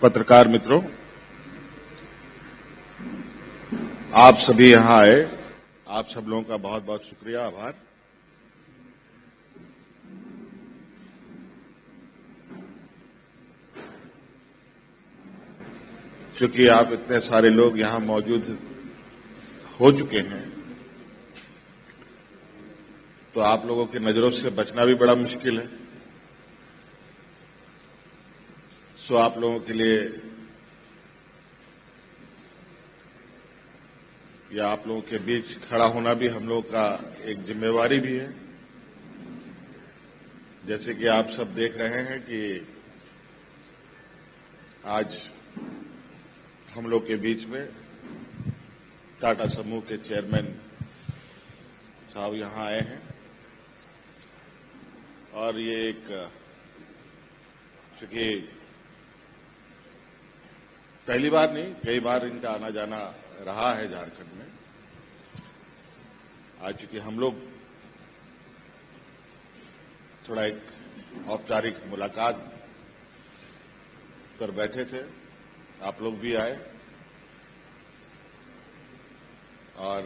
पत्रकार मित्रों, आप सभी यहां आए, आप सब लोगों का बहुत बहुत शुक्रिया, आभार। चूंकि आप इतने सारे लोग यहां मौजूद हो चुके हैं, तो आप लोगों की नजरों से बचना भी बड़ा मुश्किल है। सो आप लोगों के लिए या आप लोगों के बीच खड़ा होना भी हम लोगों का एक जिम्मेवारी भी है। जैसे कि आप सब देख रहे हैं कि आज हम लोग के बीच में टाटा समूह के चेयरमैन साहब यहां आए हैं और ये एक चूंकि पहली बार नहीं, कई बार इनका आना जाना रहा है झारखंड में। आज चूंकि हम लोग थोड़ा एक औपचारिक मुलाकात पर बैठे थे, आप लोग भी आए और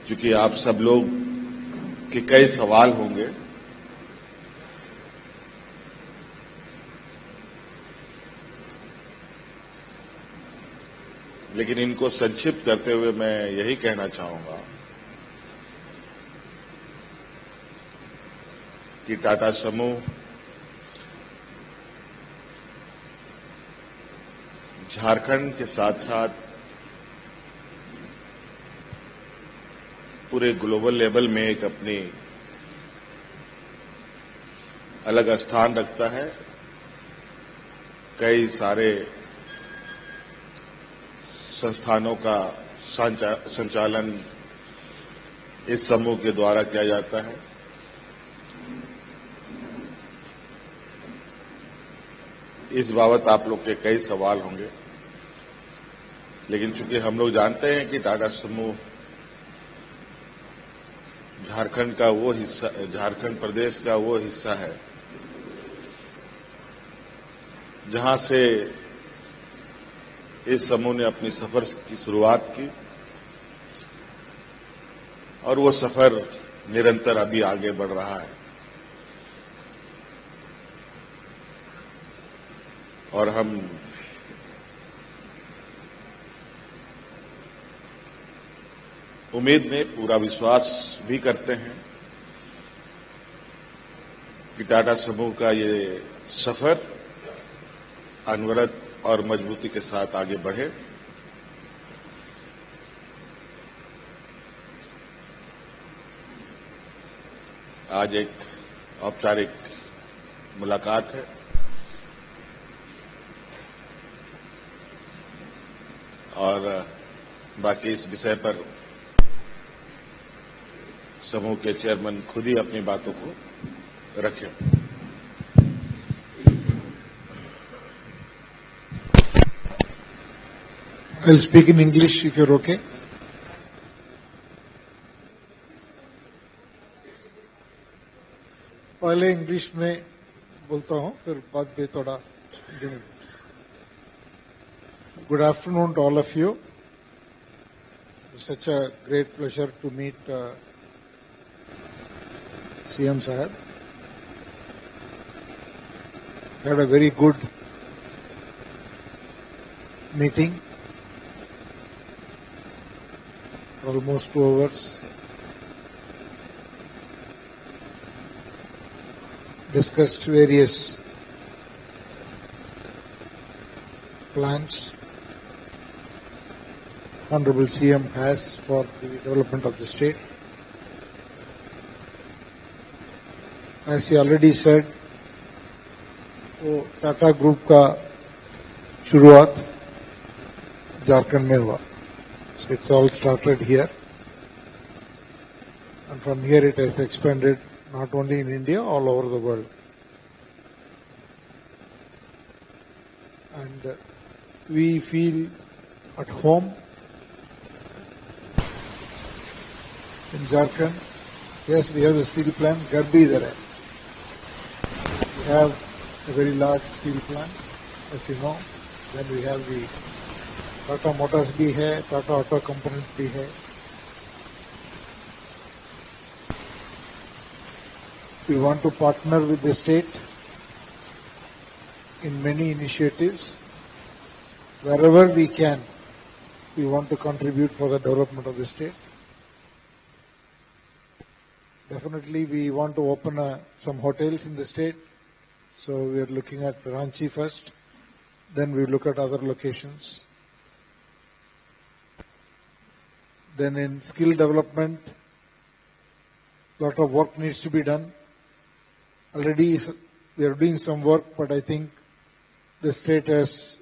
चूंकि आप सब लोग के कई सवाल होंगे, लेकिन इनको संक्षिप्त करते हुए मैं यही कहना चाहूंगा कि टाटा समूह झारखंड के साथ साथ पूरे ग्लोबल लेवल में एक अपनी अलग स्थान रखता है। कई सारे संस्थानों का संचालन इस समूह के द्वारा किया जाता है। इस बाबत आप लोग के कई सवाल होंगे, लेकिन चूंकि हम लोग जानते हैं कि टाटा समूह झारखंड का वो हिस्सा, झारखंड प्रदेश का वो हिस्सा है जहां से इस समूह ने अपनी सफर की शुरुआत की और वो सफर निरंतर अभी आगे बढ़ रहा है। और हम उम्मीद में पूरा विश्वास भी करते हैं कि टाटा समूह का ये सफर अनवरत और मजबूती के साथ आगे बढ़े। आज एक औपचारिक मुलाकात है और बाकी इस विषय पर समूह के चेयरमैन खुद ही अपनी बातों को रखें। I'll speak in English if you're okay. पहले इंग्लिश में बोलता हूं, फिर बाद में थोड़ा हिंदी में। Good afternoon to all of you. It's such a great pleasure to meet CM Sahab. Had a very good meeting. Almost 2 hours. Discussed various plans Honorable CM has for the development of the state. As he already said, वो Tata group का शुरुआत झारखंड में हुआ. So it's all started here, and from here it has expanded not only in India, all over the world. And we feel at home in Jharkhand. Yes, we have a steel plant. Garbi idhar hai. We have a very large steel plant, as you know. Then we have the Tata Motors bhi hai, Tata Auto Components bhi hai. We want to partner with the state in many initiatives. Wherever we can, we want to contribute for the development of the state. Definitely, we want to open some hotels in the state. So we are looking at Ranchi first. Then we look at other locations. Then in skill development, lot of work needs to be done. Already we are doing some work, but I think the state has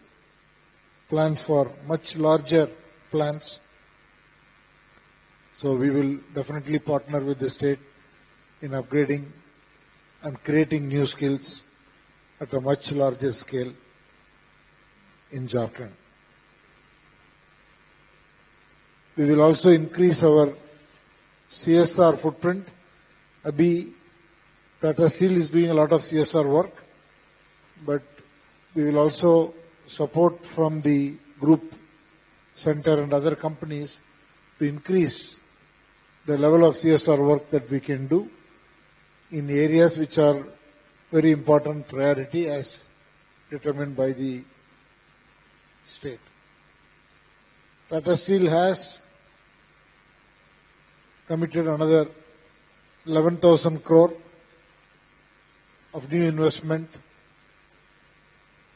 plans for much larger plans. So we will definitely partner with the state in upgrading and creating new skills at a much larger scale in Jharkhand. We will also increase our CSR footprint. Abhi Tata Steel is doing a lot of CSR work, but we will also support from the group center and other companies to increase the level of CSR work that we can do in areas which are very important priority as determined by the state. Tata Steel has committed another 11,000 crore of new investment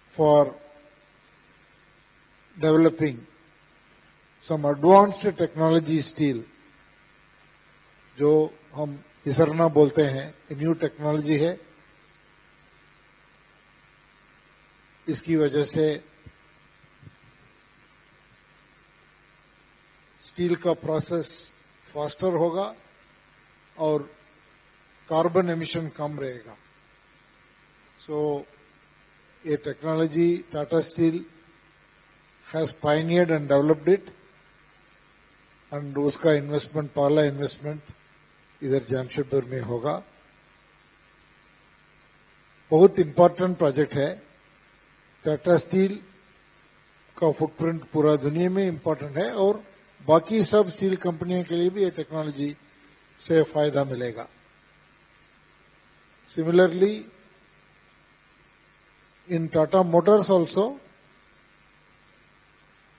for developing some advanced technology steel, जो हम हिसरना बोलते हैं, new technology है. इसकी वजह से steel का process faster होगा और कार्बन एमिशन कम रहेगा. So, a technology Tata Steel has pioneered and developed it, and उसका इन्वेस्टमेंट, पहला इन्वेस्टमेंट इधर जमशेदपुर में होगा. बहुत इंपॉर्टेंट प्रोजेक्ट है. टाटा स्टील का फुटप्रिंट पूरा दुनिया में इंपॉर्टेंट है और बाकी सब स्टील कंपनियों के लिए भी ये टेक्नोलॉजी से फायदा मिलेगा. Similarly in Tata Motors also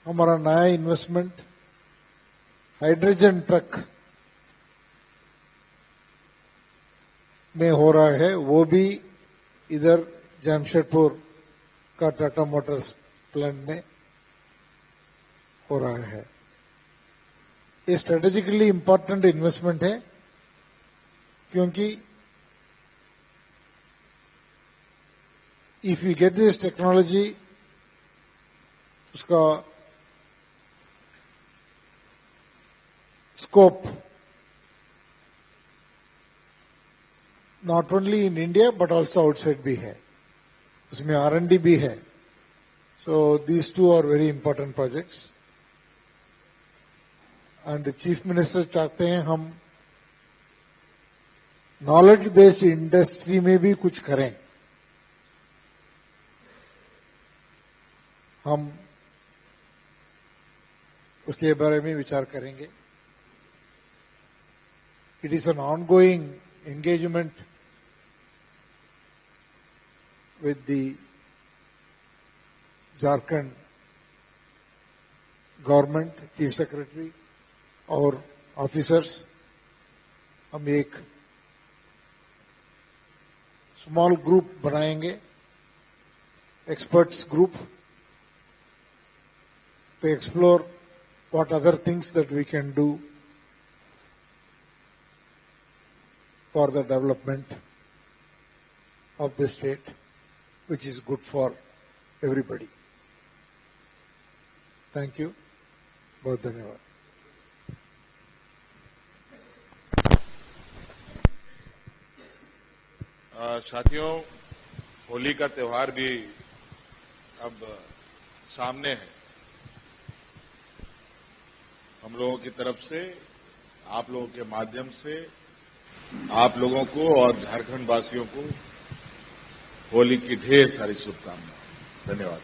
हमारा नया इन्वेस्टमेंट हाइड्रोजन ट्रक में हो रहा है. वो भी इधर जमशेदपुर का टाटा मोटर्स प्लांट में हो रहा है. ये स्ट्रेटेजिकली इंपॉर्टेंट इन्वेस्टमेंट है क्योंकि if we get this technology, उसका scope not only in India but also outside भी है. उसमें R&D भी है. So these two are very important projects. And the Chief Minister चाहते हैं हम knowledge based industry में भी कुछ करें. हम उसके बारे में विचार करेंगे. It is an ongoing engagement with the Jharkhand government, Chief Secretary और officers. हम एक small group बनाएंगे, experts group, to explore what other things that we can do for the development of the state, which is good for everybody. Thank you. बहुत धन्यवाद. साथियों, होली का त्योहार भी अब सामने है. हम लोगों की तरफ से आप लोगों के माध्यम से आप लोगों को और झारखंड वासियों को होली की ढेर सारी शुभकामनाएं। धन्यवाद।